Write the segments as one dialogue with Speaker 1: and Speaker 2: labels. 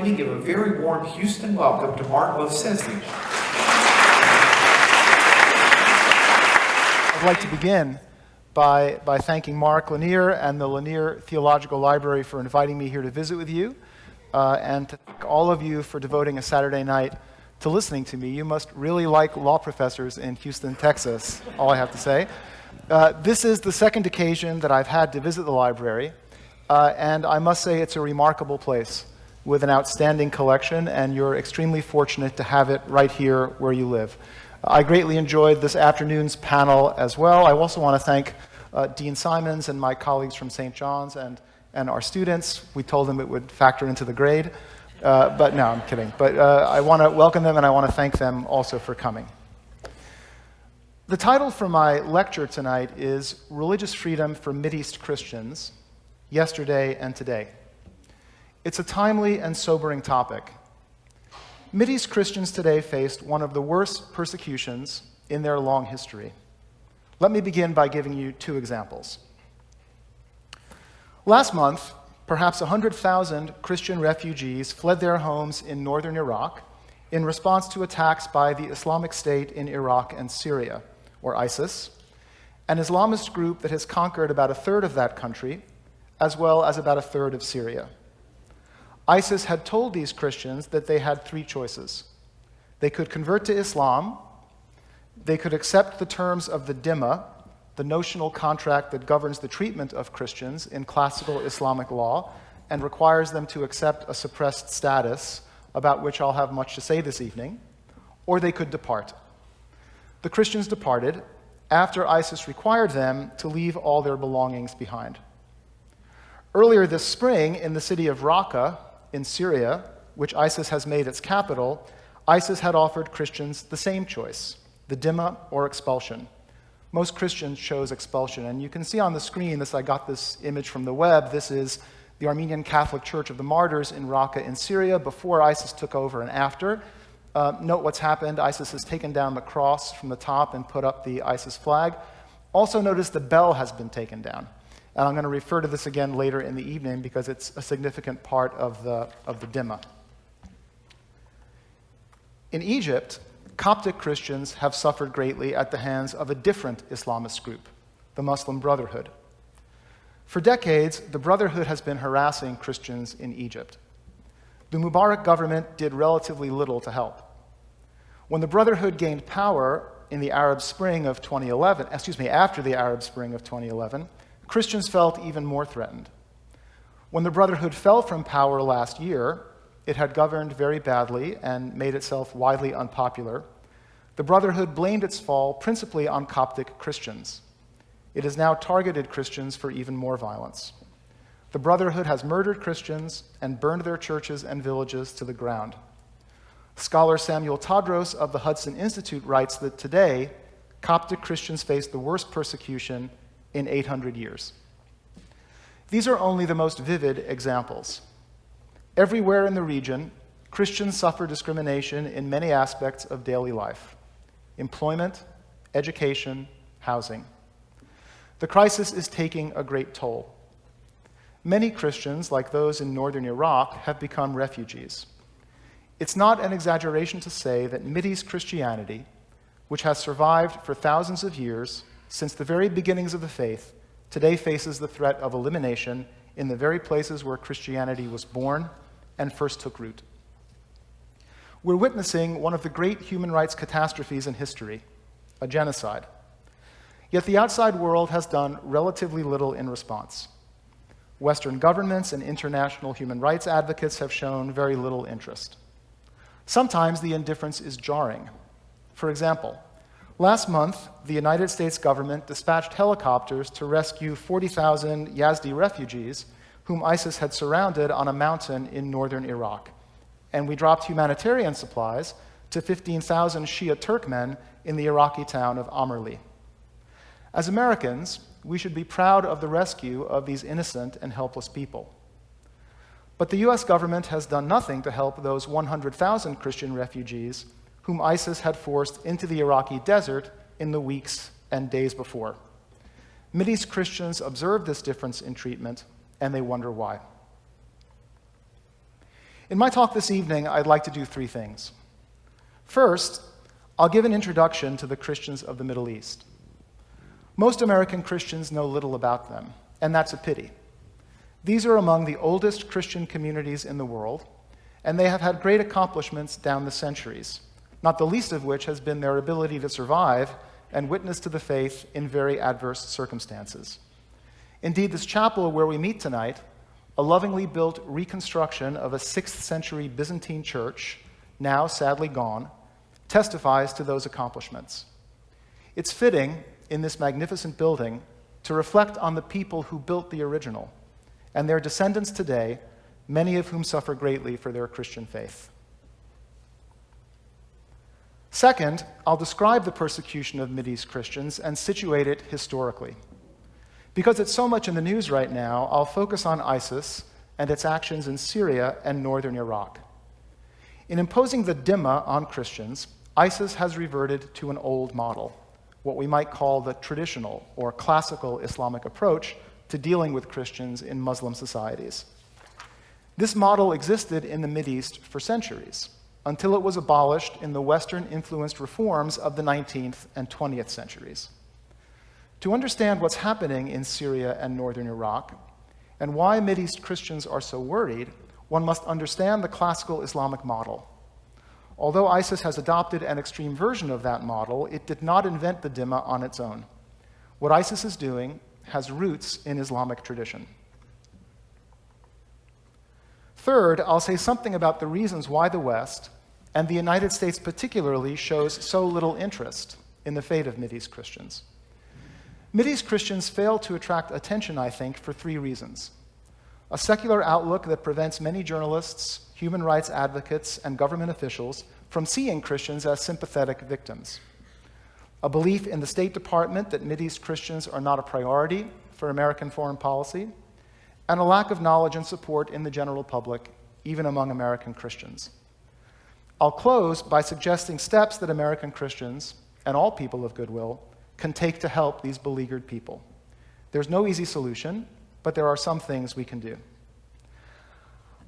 Speaker 1: me give a very warm Houston welcome to Mark Movsesian.
Speaker 2: I'd like to begin by thanking Mark Lanier and the Lanier Theological Library for inviting me here to visit with you, and to thank all of you for devoting a Saturday night to listening to me. You must really like law professors in Houston, Texas, all I have to say. This is the second occasion that I've had to visit the library, and I must say it's a remarkable place with an outstanding collection, and you're extremely fortunate to have it right here where you live. I greatly enjoyed this afternoon's panel as well. I also want to thank Dean Simons and my colleagues from St. John's and our students. We told them it would factor into the grade, but no, I'm kidding. But I want to welcome them and I want to thank them also for coming. The title for my lecture tonight is Religious Freedom for Mideast Christians, Yesterday and Today. It's a timely and sobering topic. Mideast Christians today faced one of the worst persecutions in their long history. Let me begin by giving you two examples. Last month, perhaps 100,000 Christian refugees fled their homes in northern Iraq in response to attacks by the Islamic State in Iraq and Syria, or ISIS, an Islamist group that has conquered about a third of that country, as well as about a third of Syria. ISIS had told these Christians that they had three choices. They could convert to Islam, they could accept the terms of the dhimma, the notional contract that governs the treatment of Christians in classical Islamic law and requires them to accept a suppressed status, about which I'll have much to say this evening, or they could depart. The Christians departed after ISIS required them to leave all their belongings behind. Earlier this spring, in the city of Raqqa in Syria, which ISIS has made its capital, ISIS had offered Christians the same choice, the dhimma or expulsion. Most Christians chose expulsion, and you can see on the screen I got this image from the web. This is the Armenian Catholic Church of the Martyrs in Raqqa in Syria before ISIS took over and after. Note what's happened. ISIS has taken down the cross from the top and put up the ISIS flag. Also notice the bell has been taken down. And I'm going to refer to this again later in the evening because it's a significant part of the dhimma. In Egypt, Coptic Christians have suffered greatly at the hands of a different Islamist group, the Muslim Brotherhood. For decades, the Brotherhood has been harassing Christians in Egypt. The Mubarak government did relatively little to help. When the Brotherhood gained power in the Arab Spring of 2011, after the Arab Spring of 2011, Christians felt even more threatened. When the Brotherhood fell from power last year, it had governed very badly and made itself widely unpopular. The Brotherhood blamed its fall principally on Coptic Christians. It has now targeted Christians for even more violence. The Brotherhood has murdered Christians and burned their churches and villages to the ground. Scholar Samuel Tadros of the Hudson Institute writes that today, Coptic Christians face the worst persecution in 800 years. These are only the most vivid examples. Everywhere in the region, Christians suffer discrimination in many aspects of daily life: employment, education, housing. The crisis is taking a great toll. Many Christians, like those in northern Iraq, have become refugees. It's not an exaggeration to say that Mideast Christianity, which has survived for thousands of years, since the very beginnings of the faith, today faces the threat of elimination in the very places where Christianity was born and first took root. We're witnessing one of the great human rights catastrophes in history, a genocide. Yet the outside world has done relatively little in response. Western governments and international human rights advocates have shown very little interest. Sometimes the indifference is jarring. For example, last month, the United States government dispatched helicopters to rescue 40,000 Yazdi refugees whom ISIS had surrounded on a mountain in northern Iraq. And we dropped humanitarian supplies to 15,000 Shia Turkmen in the Iraqi town of Amerli. As Americans, we should be proud of the rescue of these innocent and helpless people. But the US government has done nothing to help those 100,000 Christian refugees whom ISIS had forced into the Iraqi desert in the weeks and days before. Mideast Christians observe this difference in treatment, and they wonder why. In my talk this evening, I'd like to do three things. First, I'll give an introduction to the Christians of the Middle East. Most American Christians know little about them, and that's a pity. These are among the oldest Christian communities in the world, and they have had great accomplishments down the centuries, not the least of which has been their ability to survive and witness to the faith in very adverse circumstances. Indeed, this chapel where we meet tonight, a lovingly built reconstruction of a 6th century Byzantine church, now sadly gone, testifies to those accomplishments. It's fitting, in this magnificent building, to reflect on the people who built the original, and their descendants today, many of whom suffer greatly for their Christian faith. Second, I'll describe the persecution of Mideast Christians and situate it historically. Because it's so much in the news right now, I'll focus on ISIS and its actions in Syria and northern Iraq. In imposing the dhimma on Christians, ISIS has reverted to an old model, what we might call the traditional or classical Islamic approach to dealing with Christians in Muslim societies. This model existed in the Mideast for centuries, until it was abolished in the Western-influenced reforms of the 19th and 20th centuries. To understand what's happening in Syria and northern Iraq, and why Mideast Christians are so worried, one must understand the classical Islamic model. Although ISIS has adopted an extreme version of that model, it did not invent the dhimma on its own. What ISIS is doing has roots in Islamic tradition. Third, I'll say something about the reasons why the West, and the United States particularly, shows so little interest in the fate of Mideast Christians. Mideast Christians fail to attract attention, I think, for three reasons. A secular outlook that prevents many journalists, human rights advocates, and government officials from seeing Christians as sympathetic victims. A belief in the State Department that Mideast Christians are not a priority for American foreign policy, and a lack of knowledge and support in the general public, even among American Christians. I'll close by suggesting steps that American Christians, and all people of goodwill, can take to help these beleaguered people. There's no easy solution, but there are some things we can do.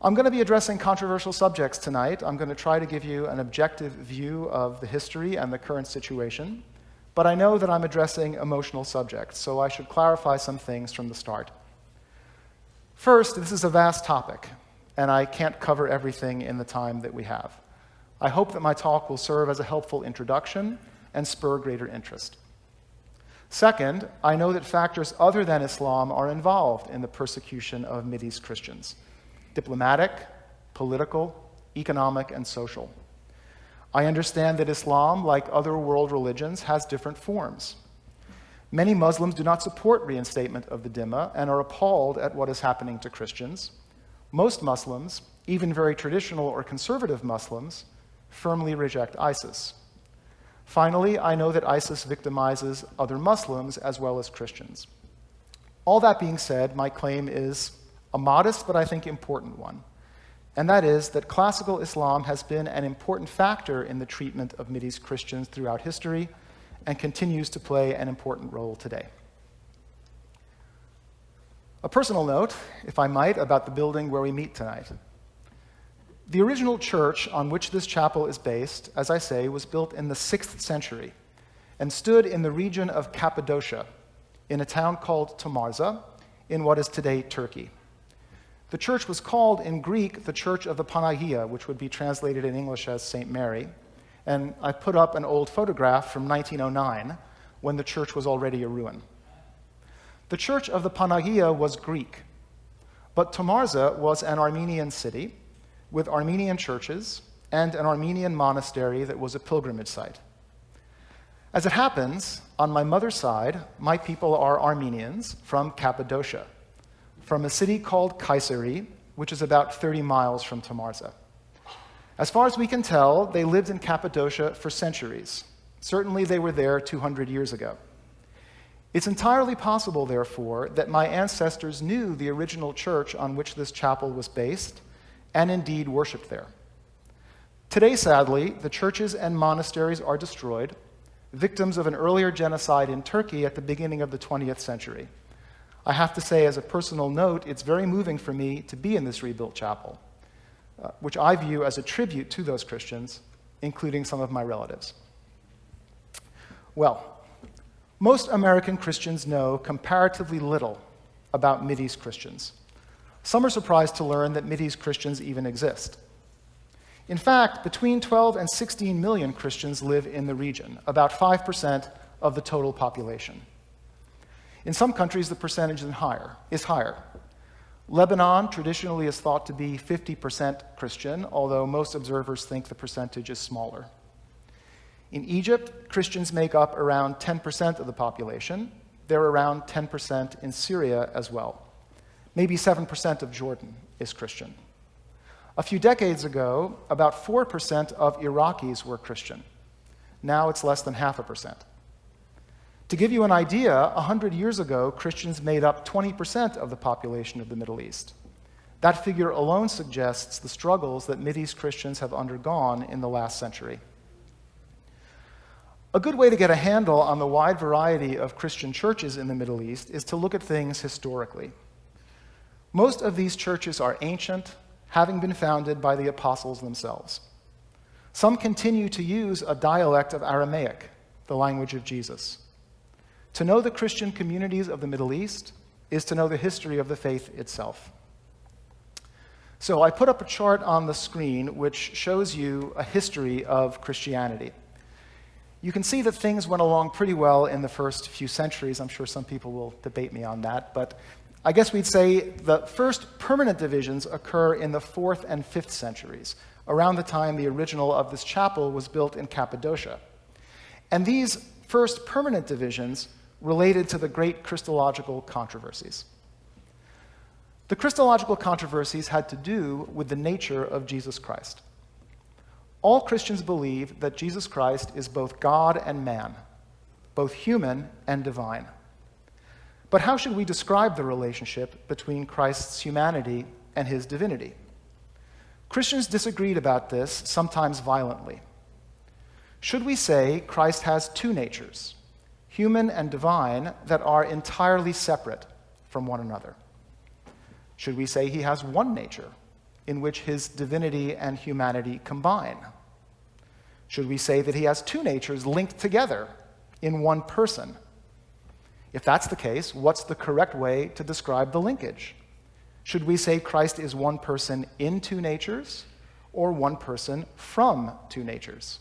Speaker 2: I'm going to be addressing controversial subjects tonight. I'm going to try to give you an objective view of the history and the current situation, but I know that I'm addressing emotional subjects, so I should clarify some things from the start. First, this is a vast topic, and I can't cover everything in the time that we have. I hope that my talk will serve as a helpful introduction and spur greater interest. Second, I know that factors other than Islam are involved in the persecution of Mideast Christians: diplomatic, political, economic, and social. I understand that Islam, like other world religions, has different forms. Many Muslims do not support reinstatement of the dhimma and are appalled at what is happening to Christians. Most Muslims, even very traditional or conservative Muslims, firmly reject ISIS. Finally, I know that ISIS victimizes other Muslims as well as Christians. All that being said, my claim is a modest but I think important one, and that is that classical Islam has been an important factor in the treatment of Mideast Christians throughout history and continues to play an important role today. A personal note, if I might, about the building where we meet tonight. The original church on which this chapel is based, as I say, was built in the 6th century and stood in the region of Cappadocia, in a town called Tamarza, in what is today Turkey. The church was called in Greek the Church of the Panagia, which would be translated in English as St. Mary, and I put up an old photograph from 1909 when the church was already a ruin. The Church of the Panagia was Greek, but Tamarza was an Armenian city with Armenian churches and an Armenian monastery that was a pilgrimage site. As it happens, on my mother's side, my people are Armenians from Cappadocia, from a city called Kayseri, which is about 30 miles from Tamarza. As far as we can tell, they lived in Cappadocia for centuries. Certainly they were there 200 years ago. It's entirely possible, therefore, that my ancestors knew the original church on which this chapel was based, and indeed worshipped there. Today, sadly, the churches and monasteries are destroyed, victims of an earlier genocide in Turkey at the beginning of the 20th century. I have to say, as a personal note, it's very moving for me to be in this rebuilt chapel. which I view as a tribute to those Christians, including some of my relatives. Well, most American Christians know comparatively little about Mideast Christians. Some are surprised to learn that Mideast Christians even exist. In fact, between 12 and 16 million Christians live in the region, about 5% of the total population. In some countries, the percentage is higher. Lebanon traditionally is thought to be 50% Christian, although most observers think the percentage is smaller. In Egypt, Christians make up around 10% of the population. They're around 10% in Syria as well. Maybe 7% of Jordan is Christian. A few decades ago, about 4% of Iraqis were Christian. Now it's less than 0.5%. To give you an idea, 100 years ago, Christians made up 20% of the population of the Middle East. That figure alone suggests the struggles that Mideast Christians have undergone in the last century. A good way to get a handle on the wide variety of Christian churches in the Middle East is to look at things historically. Most of these churches are ancient, having been founded by the apostles themselves. Some continue to use a dialect of Aramaic, the language of Jesus. To know the Christian communities of the Middle East is to know the history of the faith itself. So I put up a chart on the screen which shows you a history of Christianity. You can see that things went along pretty well in the first few centuries. I'm sure some people will debate me on that, but I guess we'd say the first permanent divisions occur in the 4th and 5th centuries, around the time the original of this chapel was built in Cappadocia. And these first permanent divisions related to the great Christological controversies. The Christological controversies had to do with the nature of Jesus Christ. All Christians believe that Jesus Christ is both God and man, both human and divine. But how should we describe the relationship between Christ's humanity and his divinity? Christians disagreed about this, sometimes violently. Should we say Christ has two natures, human and divine, that are entirely separate from one another? Should we say he has one nature, in which his divinity and humanity combine? Should we say that he has two natures linked together in one person? If that's the case, what's the correct way to describe the linkage? Should we say Christ is one person in two natures, or one person from two natures?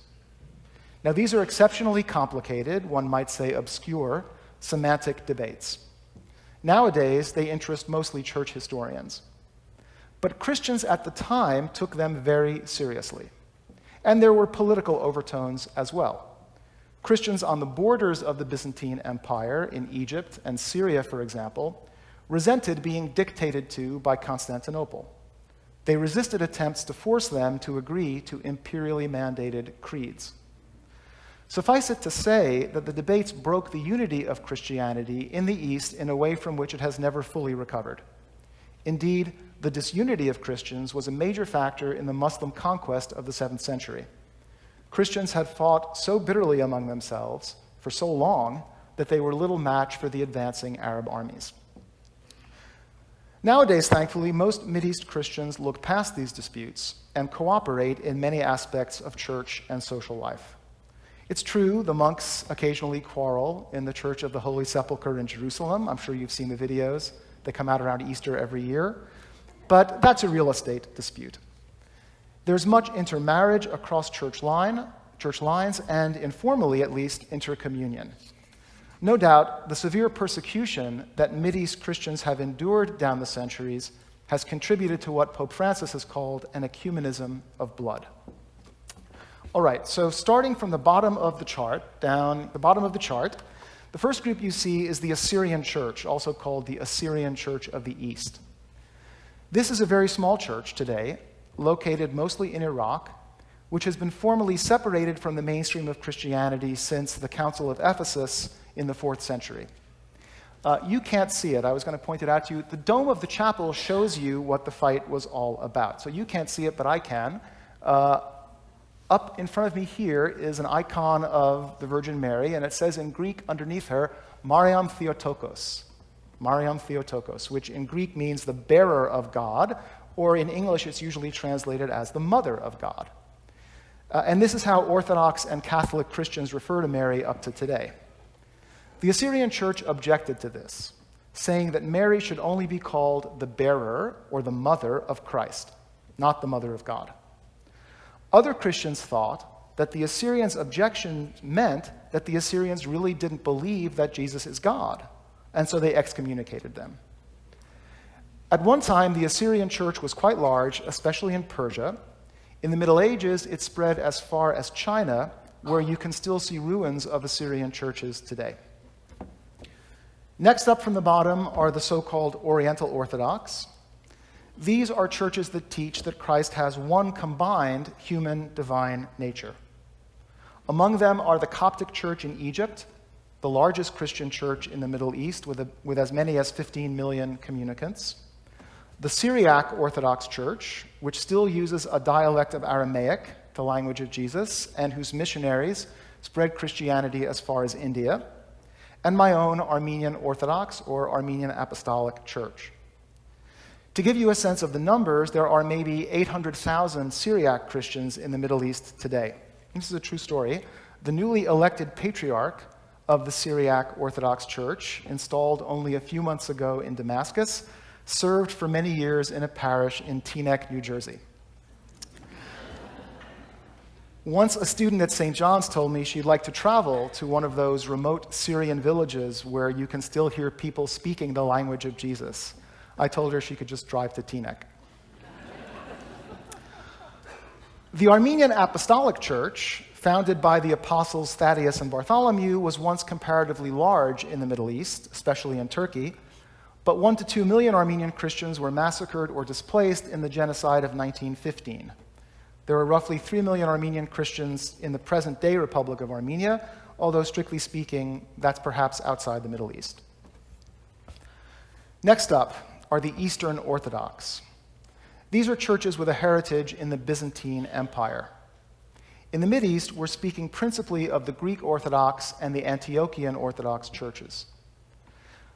Speaker 2: Now, these are exceptionally complicated, one might say obscure, semantic debates. Nowadays, they interest mostly church historians. But Christians at the time took them very seriously. And there were political overtones as well. Christians on the borders of the Byzantine Empire, in Egypt and Syria, for example, resented being dictated to by Constantinople. They resisted attempts to force them to agree to imperially mandated creeds. Suffice it to say that the debates broke the unity of Christianity in the East in a way from which it has never fully recovered. Indeed, the disunity of Christians was a major factor in the Muslim conquest of the 7th century. Christians had fought so bitterly among themselves for so long that they were little match for the advancing Arab armies. Nowadays, thankfully, most Mideast Christians look past these disputes and cooperate in many aspects of church and social life. It's true, the monks occasionally quarrel in the Church of the Holy Sepulchre in Jerusalem. I'm sure you've seen the videos. They come out around Easter every year. But that's a real estate dispute. There's much intermarriage across church lines, and informally, at least, intercommunion. No doubt, the severe persecution that Mideast Christians have endured down the centuries has contributed to what Pope Francis has called an ecumenism of blood. All right, so starting from the bottom of the chart, down the bottom of the chart, the first group you see is the Assyrian Church, also called the Assyrian Church of the East. This is a very small church today, located mostly in Iraq, which has been formally separated from the mainstream of Christianity since the Council of Ephesus in the 4th century. You can't see it. I was going to point it out to you. The dome of the chapel shows you what the fight was all about. So you can't see it, but I can. Up in front of me here is an icon of the Virgin Mary, and it says in Greek underneath her, Mariam Theotokos. Mariam Theotokos, which in Greek means the bearer of God, or in English it's usually translated as the Mother of God. And this is how Orthodox and Catholic Christians refer to Mary up to today. The Assyrian Church objected to this, saying that Mary should only be called the bearer or the mother of Christ, not the Mother of God. Other Christians thought that the Assyrians' objection meant that the Assyrians really didn't believe that Jesus is God, and so they excommunicated them. At one time, the Assyrian Church was quite large, especially in Persia. In the Middle Ages, it spread as far as China, where you can still see ruins of Assyrian churches today. Next up from the bottom are the so-called Oriental Orthodox. These are churches that teach that Christ has one combined human-divine nature. Among them are the Coptic Church in Egypt, the largest Christian church in the Middle East with as many as 15 million communicants, the Syriac Orthodox Church, which still uses a dialect of Aramaic, the language of Jesus, and whose missionaries spread Christianity as far as India, and my own Armenian Orthodox or Armenian Apostolic Church. To give you a sense of the numbers, there are maybe 800,000 Syriac Christians in the Middle East today. This is a true story. The newly elected patriarch of the Syriac Orthodox Church, installed only a few months ago in Damascus, served for many years in a parish in Teaneck, New Jersey. Once a student at St. John's told me she'd like to travel to one of those remote Syrian villages where you can still hear people speaking the language of Jesus. I told her she could just drive to Teaneck. The Armenian Apostolic Church, founded by the apostles Thaddeus and Bartholomew, was once comparatively large in the Middle East, especially in Turkey, but 1 to 2 million Armenian Christians were massacred or displaced in the genocide of 1915. There are roughly 3 million Armenian Christians in the present-day Republic of Armenia, although strictly speaking, that's perhaps outside the Middle East. Next up are the Eastern Orthodox. These are churches with a heritage in the Byzantine Empire. In the Mideast, we're speaking principally of the Greek Orthodox and the Antiochian Orthodox churches.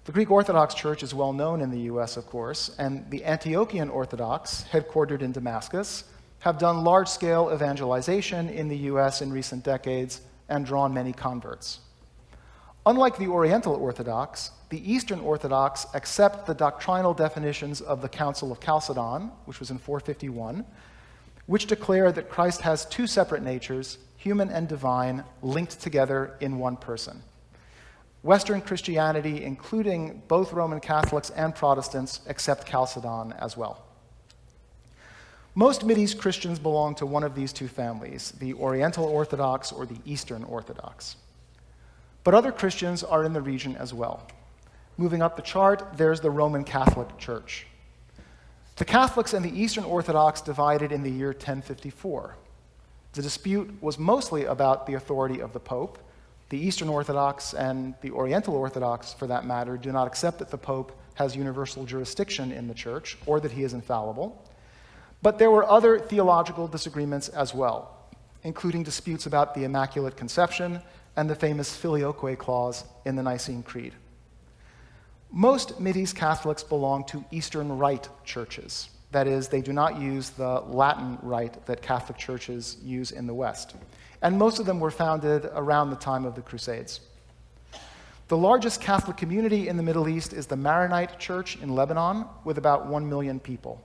Speaker 2: The Greek Orthodox Church is well known in the US, of course, and the Antiochian Orthodox, headquartered in Damascus, have done large-scale evangelization in the US in recent decades and drawn many converts. Unlike the Oriental Orthodox, the Eastern Orthodox accept the doctrinal definitions of the Council of Chalcedon, which was in 451, which declare that Christ has two separate natures, human and divine, linked together in one person. Western Christianity, including both Roman Catholics and Protestants, accept Chalcedon as well. Most Mideast Christians belong to one of these two families, the Oriental Orthodox or the Eastern Orthodox. But other Christians are in the region as well. Moving up the chart, there's the Roman Catholic Church. The Catholics and the Eastern Orthodox divided in the year 1054. The dispute was mostly about the authority of the Pope. The Eastern Orthodox and the Oriental Orthodox, for that matter, do not accept that the Pope has universal jurisdiction in the Church or that he is infallible. But there were other theological disagreements as well, including disputes about the Immaculate Conception and the famous Filioque clause in the Nicene Creed. Most Mideast Catholics belong to Eastern Rite churches. That is, they do not use the Latin Rite that Catholic churches use in the West. And most of them were founded around the time of the Crusades. The largest Catholic community in the Middle East is the Maronite Church in Lebanon, with about 1 million people.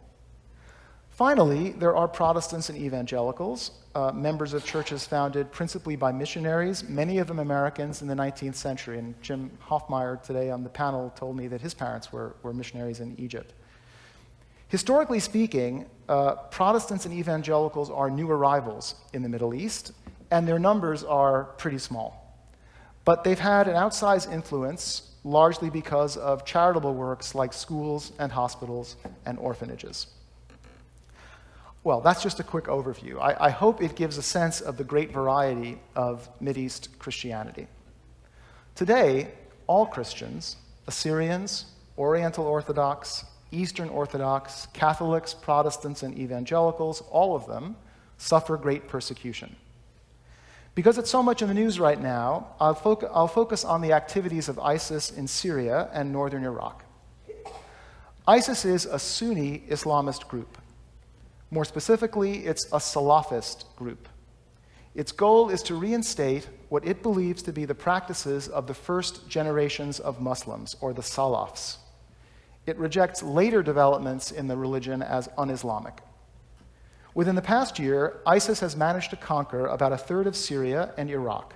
Speaker 2: Finally, there are Protestants and evangelicals, members of churches founded principally by missionaries, many of them Americans in the 19th century. And Jim Hoffmeyer today on the panel told me that his parents were missionaries in Egypt. Historically speaking, Protestants and evangelicals are new arrivals in the Middle East, and their numbers are pretty small. But they've had an outsized influence, largely because of charitable works like schools and hospitals and orphanages. Well, that's just a quick overview. I hope it gives a sense of the great variety of Mideast Christianity. Today, all Christians, Assyrians, Oriental Orthodox, Eastern Orthodox, Catholics, Protestants, and evangelicals, all of them, suffer great persecution. Because it's so much in the news right now, I'll focus on the activities of ISIS in Syria and northern Iraq. ISIS is a Sunni Islamist group. More specifically, it's a Salafist group. Its goal is to reinstate what it believes to be the practices of the first generations of Muslims, or the Salafs. It rejects later developments in the religion as un-Islamic. Within the past year, ISIS has managed to conquer about a third of Syria and Iraq.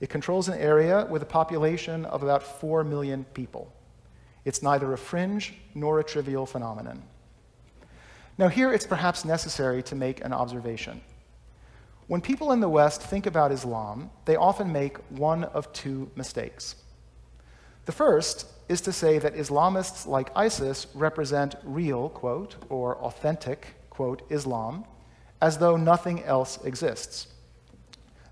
Speaker 2: It controls an area with a population of about 4 million people. It's neither a fringe nor a trivial phenomenon. Now, here it's perhaps necessary to make an observation. When people in the West think about Islam, they often make one of two mistakes. The first is to say that Islamists like ISIS represent real, quote, or authentic, quote, Islam, as though nothing else exists.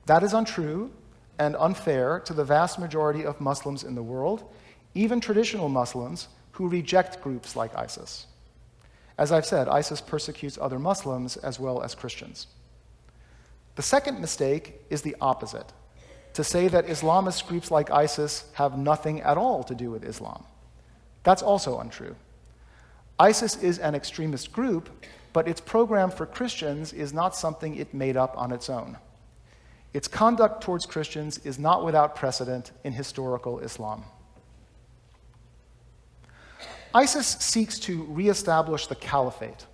Speaker 2: That is untrue and unfair to the vast majority of Muslims in the world, even traditional Muslims who reject groups like ISIS. As I've said, ISIS persecutes other Muslims as well as Christians. The second mistake is the opposite, to say that Islamist groups like ISIS have nothing at all to do with Islam. That's also untrue. ISIS is an extremist group, but its program for Christians is not something it made up on its own. Its conduct towards Christians is not without precedent in historical Islam. ISIS seeks to reestablish the caliphate,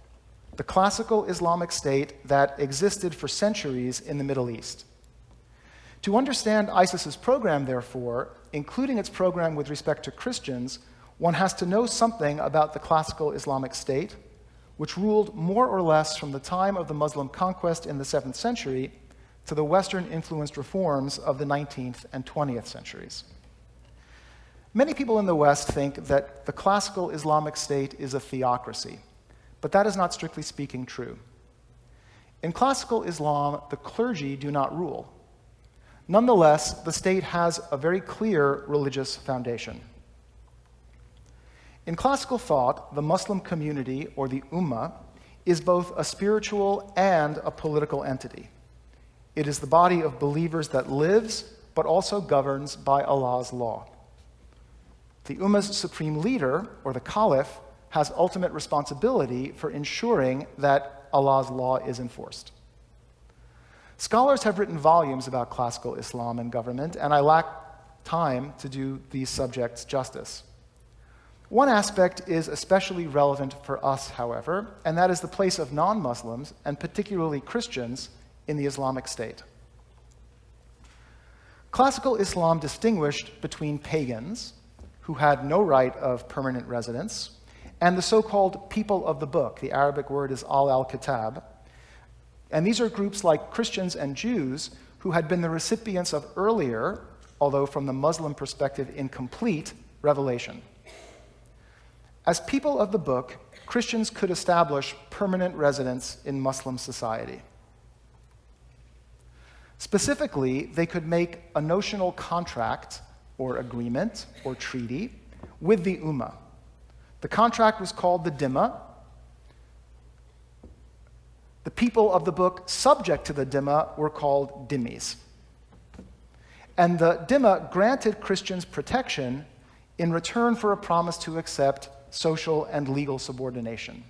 Speaker 2: the classical Islamic state that existed for centuries in the Middle East. To understand ISIS's program, therefore, including its program with respect to Christians, one has to know something about the classical Islamic state, which ruled more or less from the time of the Muslim conquest in the 7th century to the Western-influenced reforms of the 19th and 20th centuries. Many people in the West think that the classical Islamic state is a theocracy, but that is not strictly speaking true. In classical Islam, the clergy do not rule. Nonetheless, the state has a very clear religious foundation. In classical thought, the Muslim community, or the Ummah, is both a spiritual and a political entity. It is the body of believers that lives, but also governs by Allah's law. The Ummah's supreme leader, or the Caliph, has ultimate responsibility for ensuring that Allah's law is enforced. Scholars have written volumes about classical Islam and government, and I lack time to do these subjects justice. One aspect is especially relevant for us, however, and that is the place of non-Muslims, and particularly Christians, in the Islamic State. Classical Islam distinguished between pagans, who had no right of permanent residence, and the so-called people of the book. The Arabic word is al-kitab. And these are groups like Christians and Jews who had been the recipients of earlier, although from the Muslim perspective incomplete, revelation. As people of the book, Christians could establish permanent residence in Muslim society. Specifically, they could make a notional contract or agreement or treaty with the Ummah. The contract was called the dhimma. The people of the book subject to the dhimma were called dhimmis. And the dhimma granted Christians protection in return for a promise to accept social and legal subordination.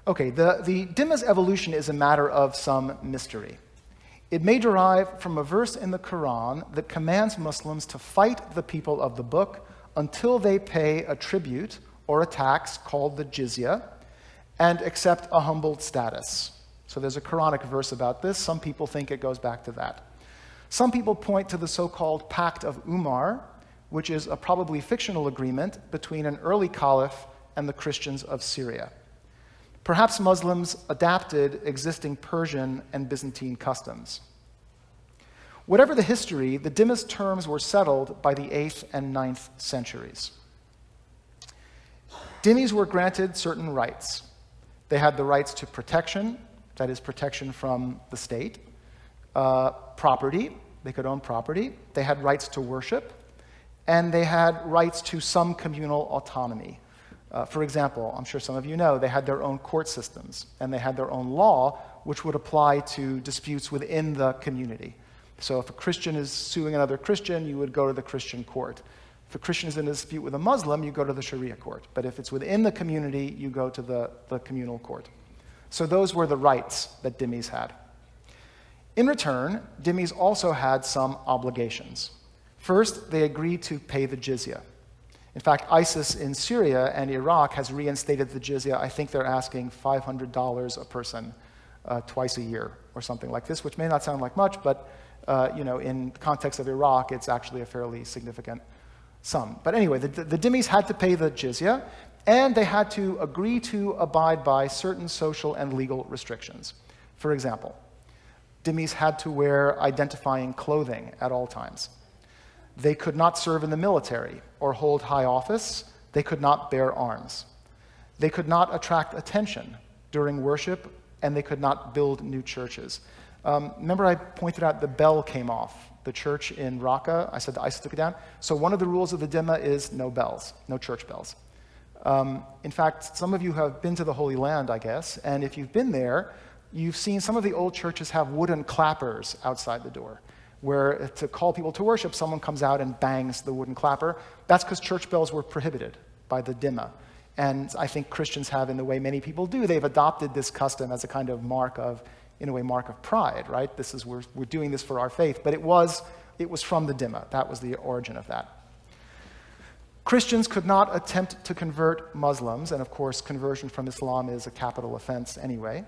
Speaker 2: Okay, the dhimma's evolution is a matter of some mystery. It may derive from a verse in the Quran that commands Muslims to fight the people of the book until they pay a tribute or a tax called the jizya and accept a humbled status. So there's a Quranic verse about this. Some people think it goes back to that. Some people point to the so-called Pact of Umar, which is a probably fictional agreement between an early caliph and the Christians of Syria. Perhaps Muslims adapted existing Persian and Byzantine customs. Whatever the history, the dhimma's terms were settled by the 8th and 9th centuries. Dhimmis were granted certain rights. They had the rights to protection, that is protection from the state, property, they could own property, they had rights to worship, and they had rights to some communal autonomy. For example, I'm sure some of you know, they had their own court systems, and they had their own law, which would apply to disputes within the community. So if a Christian is suing another Christian, you would go to the Christian court. If a Christian is in a dispute with a Muslim, you go to the Sharia court. But if it's within the community, you go to the communal court. So those were the rights that dhimmis had. In return, dhimmis also had some obligations. First, they agreed to pay the jizya. In fact, ISIS in Syria and Iraq has reinstated the jizya. I think they're asking $500 a person twice a year or something like this, which may not sound like much, but in the context of Iraq, it's actually a fairly significant sum. But anyway, the dhimmis had to pay the jizya, and they had to agree to abide by certain social and legal restrictions. For example, dhimmis had to wear identifying clothing at all times. They could not serve in the military or hold high office. They could not bear arms. They could not attract attention during worship, and they could not build new churches. Remember I pointed out the bell came off. The church in Raqqa, I said ISIS took it down. So one of the rules of the dhimma is no bells, no church bells. In fact, some of you have been to the Holy Land, I guess, and if you've been there, you've seen some of the old churches have wooden clappers outside the door, where to call people to worship, someone comes out and bangs the wooden clapper. That's because church bells were prohibited by the dhimma. And I think Christians have, in the way many people do, they've adopted this custom as a kind of mark of pride, right? This is, we're doing this for our faith. But it was from the dhimma. That was the origin of that. Christians could not attempt to convert Muslims, and of course conversion from Islam is a capital offense anyway,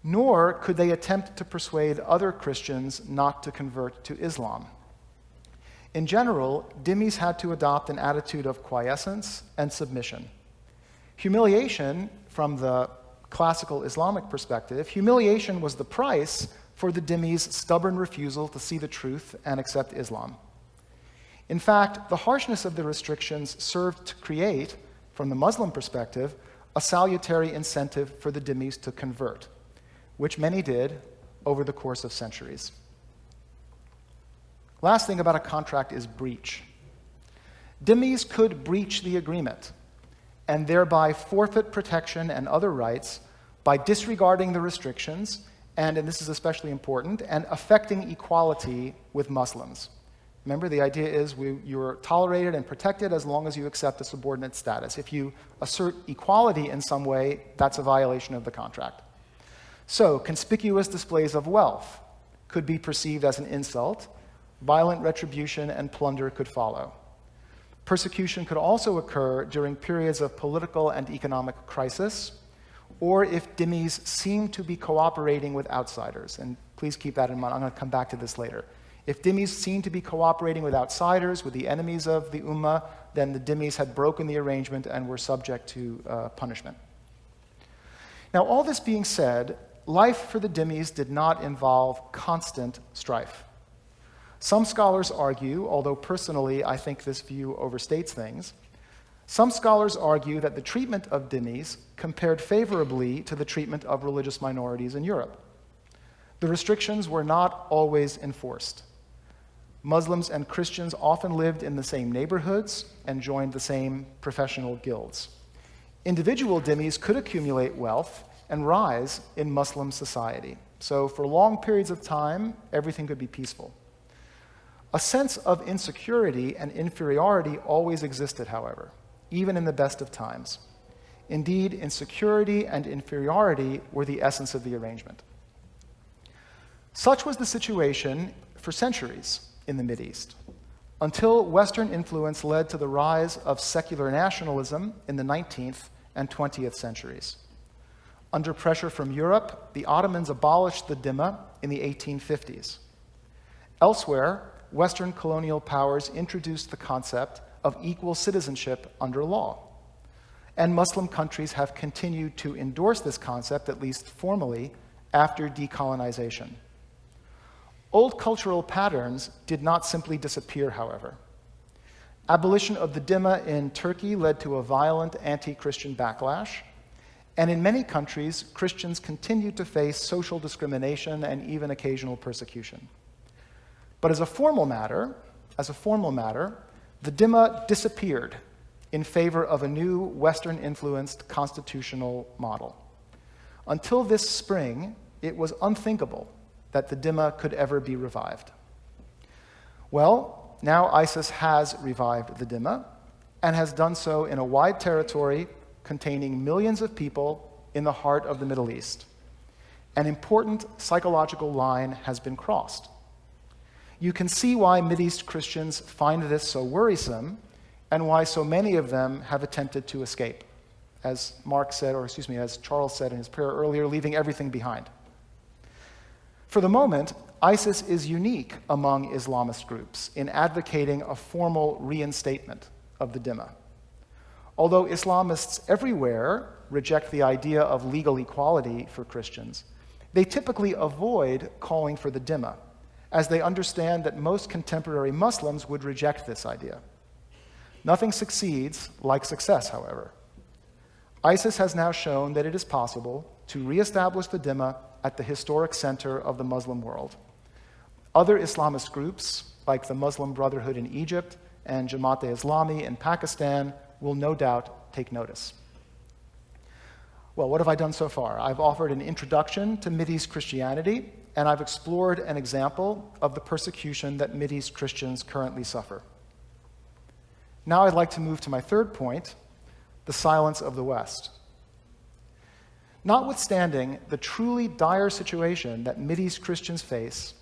Speaker 2: nor could they attempt to persuade other Christians not to convert to Islam. In general, dhimmis had to adopt an attitude of quiescence and submission. Humiliation, from the classical Islamic perspective, humiliation was the price for the dhimmis' stubborn refusal to see the truth and accept Islam. In fact, the harshness of the restrictions served to create, from the Muslim perspective, a salutary incentive for the dhimmis to convert, which many did over the course of centuries. Last thing about a contract is breach. Dhimmis could breach the agreement and thereby forfeit protection and other rights by disregarding the restrictions, and this is especially important, and affecting equality with Muslims. Remember, the idea is you're tolerated and protected as long as you accept a subordinate status. If you assert equality in some way, that's a violation of the contract. So, conspicuous displays of wealth could be perceived as an insult. Violent retribution and plunder could follow. Persecution could also occur during periods of political and economic crisis, or if dhimmis seem to be cooperating with outsiders. And please keep that in mind. I'm going to come back to this later. If dhimmis seem to be cooperating with outsiders, with the enemies of the ummah, then the dhimmis had broken the arrangement and were subject to punishment. Now, all this being said, life for the dhimmis did not involve constant strife. Some scholars argue, although personally I think this view overstates things, some scholars argue that the treatment of dhimmis compared favorably to the treatment of religious minorities in Europe. The restrictions were not always enforced. Muslims and Christians often lived in the same neighborhoods and joined the same professional guilds. Individual dhimmis could accumulate wealth and rise in Muslim society. So for long periods of time, everything could be peaceful. A sense of insecurity and inferiority always existed, however, even in the best of times. Indeed, insecurity and inferiority were the essence of the arrangement. Such was the situation for centuries in the Mideast, until Western influence led to the rise of secular nationalism in the 19th and 20th centuries. Under pressure from Europe, the Ottomans abolished the dhimma in the 1850s. Elsewhere, Western colonial powers introduced the concept of equal citizenship under law. And Muslim countries have continued to endorse this concept, at least formally, after decolonization. Old cultural patterns did not simply disappear, however. Abolition of the dhimma in Turkey led to a violent anti-Christian backlash, and in many countries, Christians continued to face social discrimination and even occasional persecution. But as a formal matter, the dhimma disappeared in favor of a new Western-influenced constitutional model. Until this spring, it was unthinkable that the dhimma could ever be revived. Well, now ISIS has revived the dhimma and has done so in a wide territory containing millions of people in the heart of the Middle East. An important psychological line has been crossed. You can see why Mideast Christians find this so worrisome and why so many of them have attempted to escape, as as Charles said in his prayer earlier, leaving everything behind. For the moment, ISIS is unique among Islamist groups in advocating a formal reinstatement of the dhimma. Although Islamists everywhere reject the idea of legal equality for Christians, they typically avoid calling for the dhimma, as they understand that most contemporary Muslims would reject this idea. Nothing succeeds like success, however. ISIS has now shown that it is possible to reestablish the dhimma at the historic center of the Muslim world. Other Islamist groups, like the Muslim Brotherhood in Egypt and Jamaat-e-Islami in Pakistan, will no doubt take notice. Well, what have I done so far? I've offered an introduction to Mideast Christianity, and I've explored an example of the persecution that Mideast Christians currently suffer. Now I'd like to move to my third point, the silence of the West. Notwithstanding the truly dire situation that Mideast Christians face,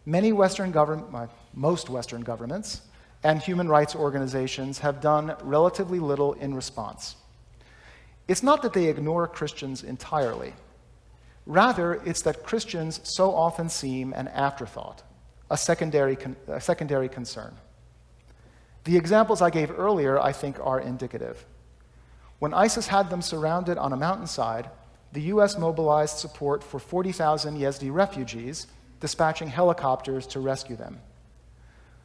Speaker 2: most Western governments and human rights organizations have done relatively little in response. It's not that they ignore Christians entirely. Rather, it's that Christians so often seem an afterthought, a secondary concern. The examples I gave earlier, I think, are indicative. When ISIS had them surrounded on a mountainside, the US mobilized support for 40,000 Yazidi refugees, dispatching helicopters to rescue them.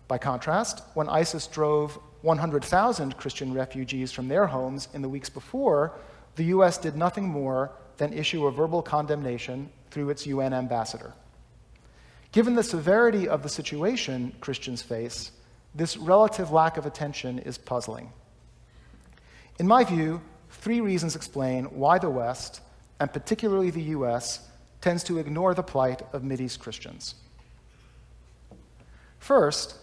Speaker 2: By contrast, when ISIS drove 100,000 Christian refugees from their homes in the weeks before, the US did nothing more than issue a verbal condemnation through its UN ambassador. Given the severity of the situation Christians face, this relative lack of attention is puzzling. In my view, 3 reasons explain why the West, and particularly the US, tends to ignore the plight of Mideast Christians. First,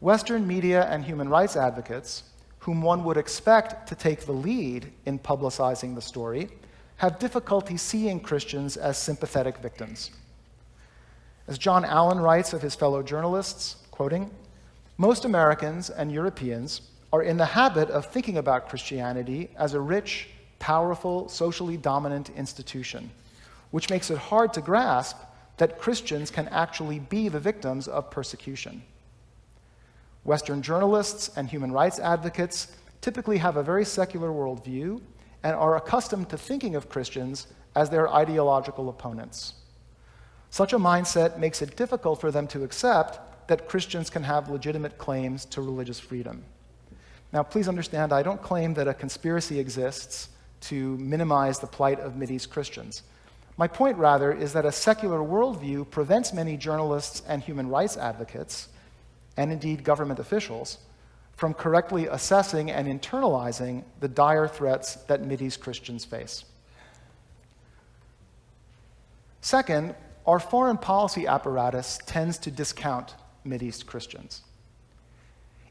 Speaker 2: Western media and human rights advocates, whom one would expect to take the lead in publicizing the story, have difficulty seeing Christians as sympathetic victims. As John Allen writes of his fellow journalists, quoting, "Most Americans and Europeans are in the habit of thinking about Christianity as a rich, powerful, socially dominant institution, which makes it hard to grasp that Christians can actually be the victims of persecution. Western journalists and human rights advocates typically have a very secular worldview and are accustomed to thinking of Christians as their ideological opponents. Such a mindset makes it difficult for them to accept that Christians can have legitimate claims to religious freedom." Now, please understand, I don't claim that a conspiracy exists to minimize the plight of Mideast Christians. My point, rather, is that a secular worldview prevents many journalists and human rights advocates, and indeed government officials, from correctly assessing and internalizing the dire threats that Mideast Christians face. Second, our foreign policy apparatus tends to discount Mideast Christians.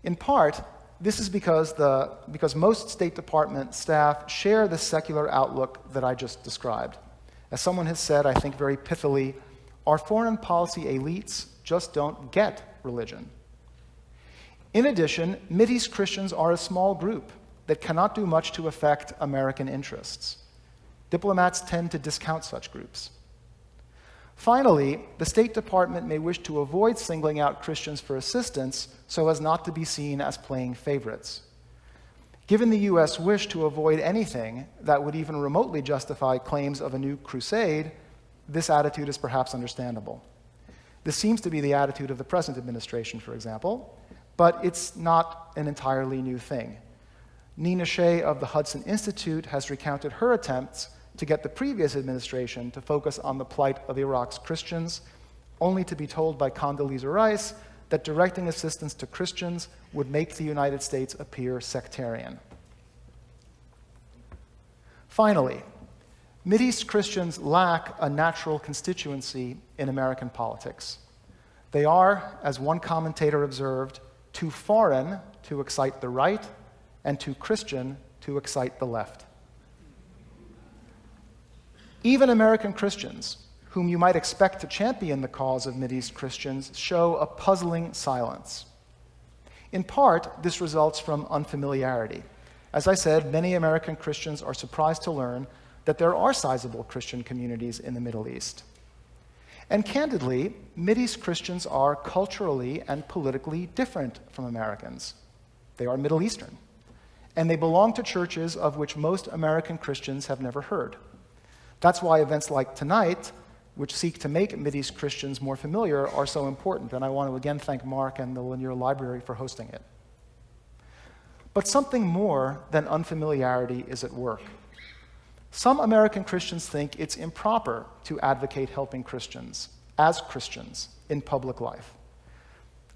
Speaker 2: In part, this is because most State Department staff share the secular outlook that I just described. As someone has said, I think very pithily, our foreign policy elites just don't get religion. In addition, Mideast Christians are a small group that cannot do much to affect American interests. Diplomats tend to discount such groups. Finally, the State Department may wish to avoid singling out Christians for assistance so as not to be seen as playing favorites. Given the US wish to avoid anything that would even remotely justify claims of a new crusade, this attitude is perhaps understandable. This seems to be the attitude of the present administration, for example, but it's not an entirely new thing. Nina Shea of the Hudson Institute has recounted her attempts to get the previous administration to focus on the plight of Iraq's Christians, only to be told by Condoleezza Rice that directing assistance to Christians would make the United States appear sectarian. Finally, Mideast Christians lack a natural constituency in American politics. They are, as one commentator observed, too foreign to excite the right, and too Christian to excite the left. Even American Christians, whom you might expect to champion the cause of Mideast Christians, show a puzzling silence. In part, this results from unfamiliarity. As I said, many American Christians are surprised to learn that there are sizable Christian communities in the Middle East. And candidly, Mideast Christians are culturally and politically different from Americans. They are Middle Eastern, and they belong to churches of which most American Christians have never heard. That's why events like tonight, which seek to make Mideast Christians more familiar, are so important, and I want to again thank Mark and the Lanier Library for hosting it. But something more than unfamiliarity is at work. Some American Christians think it's improper to advocate helping Christians, as Christians, in public life.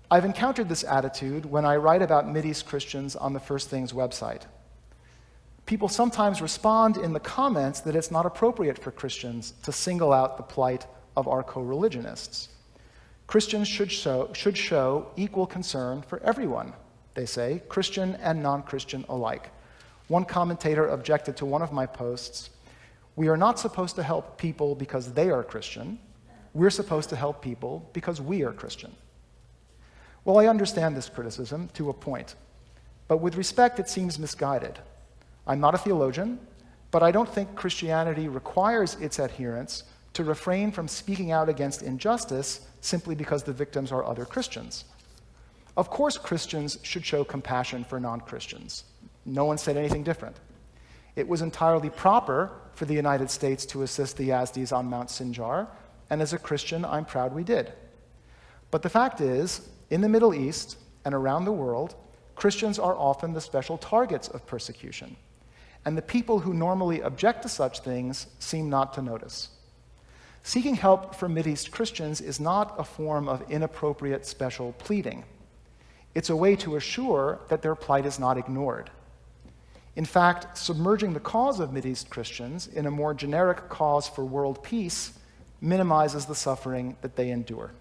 Speaker 2: I've encountered this attitude when I write about Mideast Christians on the First Things website. People sometimes respond in the comments that it's not appropriate for Christians to single out the plight of our co-religionists. Christians should show equal concern for everyone, they say, Christian and non-Christian alike. One commentator objected to one of my posts, "We are not supposed to help people because they are Christian. We're supposed to help people because we are Christian." Well, I understand this criticism to a point, but with respect, it seems misguided. I'm not a theologian, but I don't think Christianity requires its adherents to refrain from speaking out against injustice simply because the victims are other Christians. Of course, Christians should show compassion for non-Christians. No one said anything different. It was entirely proper for the United States to assist the Yazdis on Mount Sinjar, and as a Christian, I'm proud we did. But the fact is, in the Middle East and around the world, Christians are often the special targets of persecution, and the people who normally object to such things seem not to notice. Seeking help for Mideast Christians is not a form of inappropriate special pleading. It's a way to assure that their plight is not ignored. In fact, submerging the cause of Mideast Christians in a more generic cause for world peace minimizes the suffering that they endure.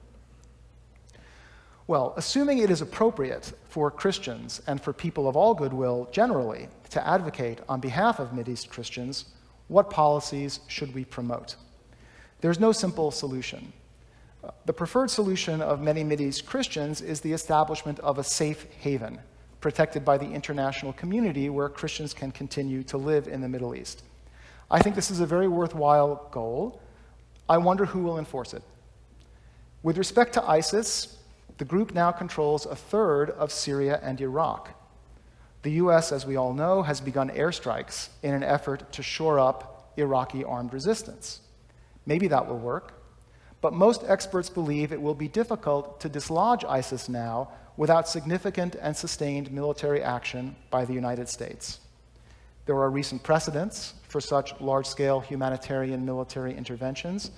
Speaker 2: Well, assuming it is appropriate for Christians and for people of all goodwill generally to advocate on behalf of Mideast Christians, what policies should we promote? There's no simple solution. The preferred solution of many Mideast Christians is the establishment of a safe haven, protected by the international community where Christians can continue to live in the Middle East. I think this is a very worthwhile goal. I wonder who will enforce it. With respect to ISIS, the group now controls a third of Syria and Iraq. The US, as we all know, has begun airstrikes in an effort to shore up Iraqi armed resistance. Maybe that will work, but most experts believe it will be difficult to dislodge ISIS now without significant and sustained military action by the United States. There are recent precedents for such large-scale humanitarian military interventions,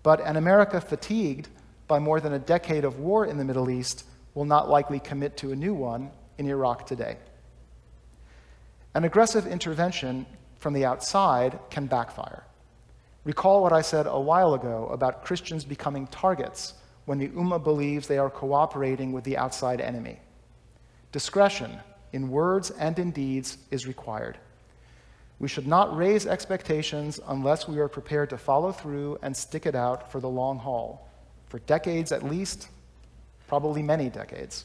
Speaker 2: but an America fatigued by more than a decade of war in the Middle East will not likely commit to a new one in Iraq today. An aggressive intervention from the outside can backfire. Recall what I said a while ago about Christians becoming targets when the Ummah believes they are cooperating with the outside enemy. Discretion in words and in deeds is required. We should not raise expectations unless we are prepared to follow through and stick it out for the long haul, for decades at least, probably many decades.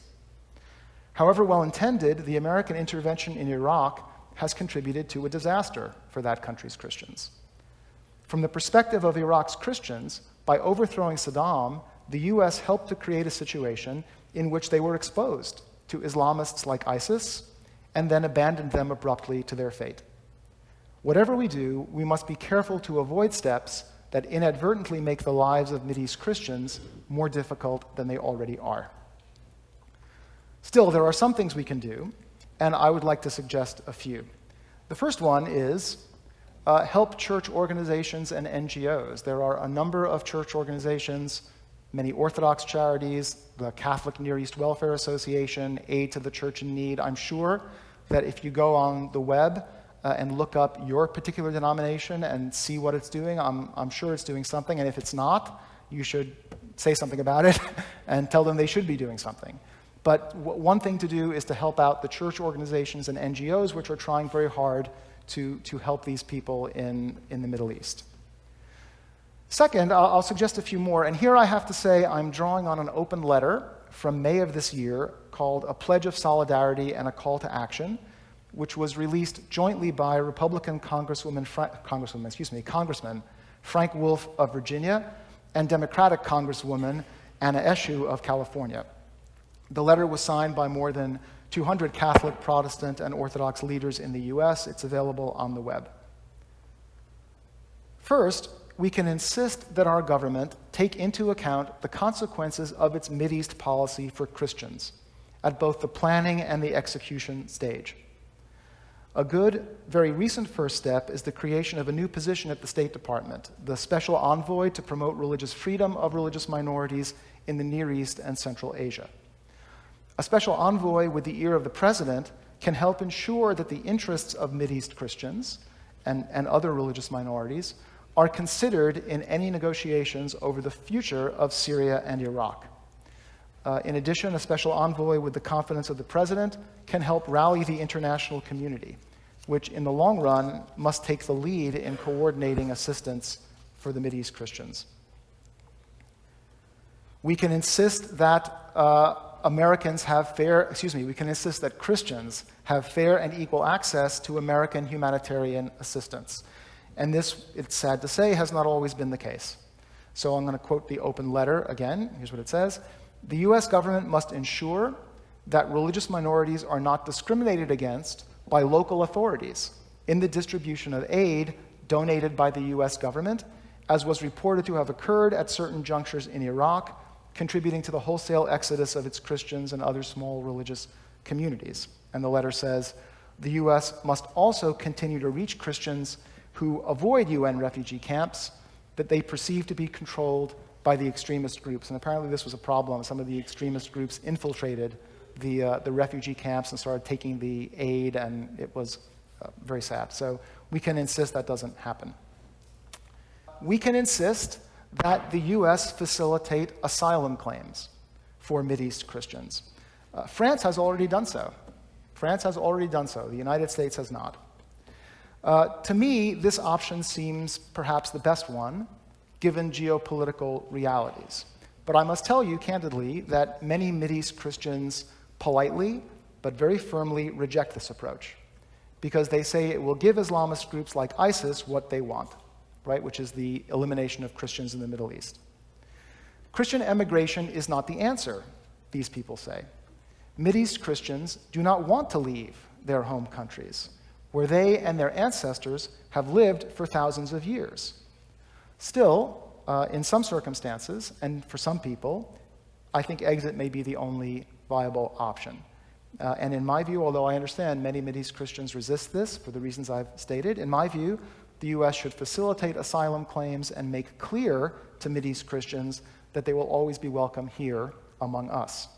Speaker 2: However well-intended, the American intervention in Iraq has contributed to a disaster for that country's Christians. From the perspective of Iraq's Christians, by overthrowing Saddam, the US helped to create a situation in which they were exposed to Islamists like ISIS and then abandoned them abruptly to their fate. Whatever we do, we must be careful to avoid steps that inadvertently make the lives of Mideast Christians more difficult than they already are. Still, there are some things we can do, and I would like to suggest a few. The first one is help church organizations and NGOs. There are a number of church organizations, many Orthodox charities, the Catholic Near East Welfare Association, Aid to the Church in Need. I'm sure that if you go on the web and look up your particular denomination and see what it's doing, I'm sure it's doing something, and if it's not, you should say something about it and tell them they should be doing something. But one thing to do is to help out the church organizations and NGOs which are trying very hard to help these people in the Middle East. Second, I'll suggest a few more, and here I have to say I'm drawing on an open letter from May of this year called A Pledge of Solidarity and a Call to Action, which was released jointly by Republican Congressman Frank Wolf of Virginia and Democratic Congresswoman Anna Eshoo of California. The letter was signed by more than 200 Catholic, Protestant, and Orthodox leaders in the US. It's available on the web. First, we can insist that our government take into account the consequences of its Mideast policy for Christians at both the planning and the execution stage. A good, very recent first step is the creation of a new position at the State Department, the Special Envoy to promote religious freedom of religious minorities in the Near East and Central Asia. A special envoy with the ear of the president can help ensure that the interests of Mideast Christians and other religious minorities are considered in any negotiations over the future of Syria and Iraq. In addition, a special envoy with the confidence of the president can help rally the international community, which in the long run must take the lead in coordinating assistance for the Mideast Christians. We can insist that Christians have fair and equal access to American humanitarian assistance. And this, it's sad to say, has not always been the case. So I'm going to quote the open letter again. Here's what it says. The US government must ensure that religious minorities are not discriminated against by local authorities in the distribution of aid donated by the US government, as was reported to have occurred at certain junctures in Iraq, contributing to the wholesale exodus of its Christians and other small religious communities. And the letter says, the US must also continue to reach Christians who avoid UN refugee camps that they perceive to be controlled by the extremist groups. And apparently this was a problem. Some of the extremist groups infiltrated the refugee camps and started taking the aid, and it was very sad. So we can insist that doesn't happen. We can insist that the US facilitate asylum claims for Mideast Christians. France has already done so. The United States has not. To me, this option seems perhaps the best one, given geopolitical realities. But I must tell you candidly that many Mideast Christians politely, but very firmly reject this approach, because they say it will give Islamist groups like ISIS what they want, right, which is the elimination of Christians in the Middle East. Christian emigration is not the answer, these people say. Mideast Christians do not want to leave their home countries, where they and their ancestors have lived for thousands of years. Still, in some circumstances, and for some people, I think exit may be the only viable option. And in my view, although I understand many Mideast Christians resist this for the reasons I've stated, in my view, the US should facilitate asylum claims and make clear to Mideast Christians that they will always be welcome here among us.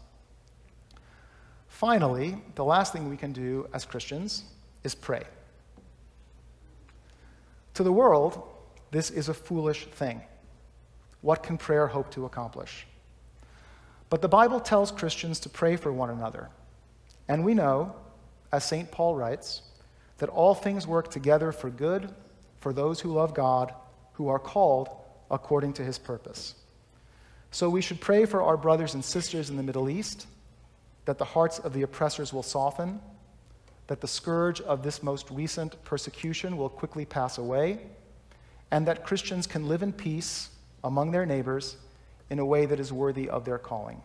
Speaker 2: Finally, the last thing we can do as Christians is pray. To the world, this is a foolish thing. What can prayer hope to accomplish? But the Bible tells Christians to pray for one another. And we know, as St. Paul writes, that all things work together for good for those who love God, who are called according to his purpose. So we should pray for our brothers and sisters in the Middle East, that the hearts of the oppressors will soften, that the scourge of this most recent persecution will quickly pass away, and that Christians can live in peace among their neighbors in a way that is worthy of their calling.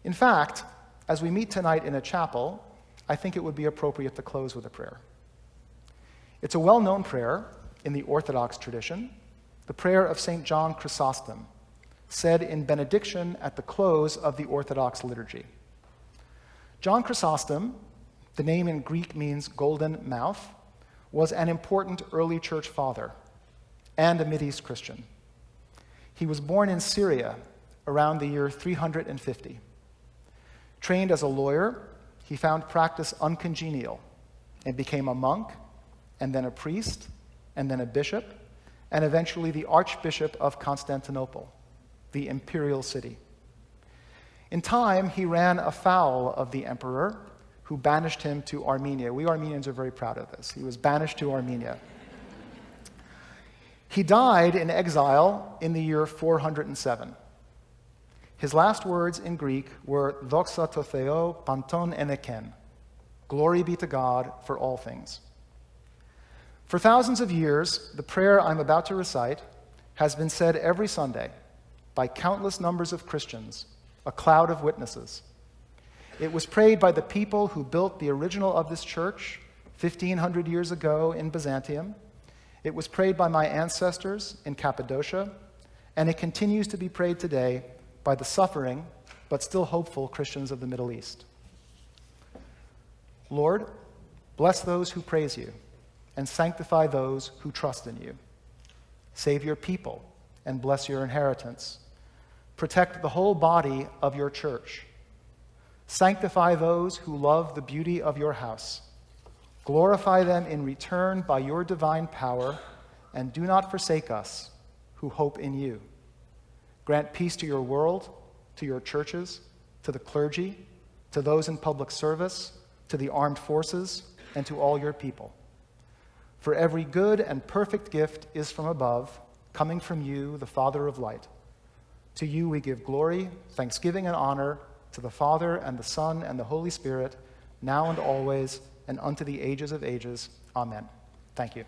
Speaker 2: In fact, as we meet tonight in a chapel, I think it would be appropriate to close with a prayer. It's a well-known prayer in the Orthodox tradition, the prayer of St. John Chrysostom, said in benediction at the close of the Orthodox liturgy. John Chrysostom, the name in Greek means golden mouth, was an important early church father and a Mideast Christian. He was born in Syria around the year 350. Trained as a lawyer, he found practice uncongenial and became a monk, and then a priest, and then a bishop, and eventually the Archbishop of Constantinople, the imperial city. In time, he ran afoul of the emperor, who banished him to Armenia. We Armenians are very proud of this. He was banished to Armenia. He died in exile in the year 407. His last words in Greek were "Doxa to Theo panton eneken," glory be to God for all things. For thousands of years, the prayer I'm about to recite has been said every Sunday by countless numbers of Christians, a cloud of witnesses. It was prayed by the people who built the original of this church 1,500 years ago in Byzantium. It was prayed by my ancestors in Cappadocia, and it continues to be prayed today by the suffering but still hopeful Christians of the Middle East. Lord, bless those who praise you, and sanctify those who trust in you. Save your people, and bless your inheritance. Protect the whole body of your church. Sanctify those who love the beauty of your house. Glorify them in return by your divine power, and do not forsake us who hope in you. Grant peace to your world, to your churches, to the clergy, to those in public service, to the armed forces, and to all your people. For every good and perfect gift is from above, coming from you, the Father of light. To you we give glory, thanksgiving, and honor, to the Father and the Son and the Holy Spirit, now and always, and unto the ages of ages. Amen. Thank you.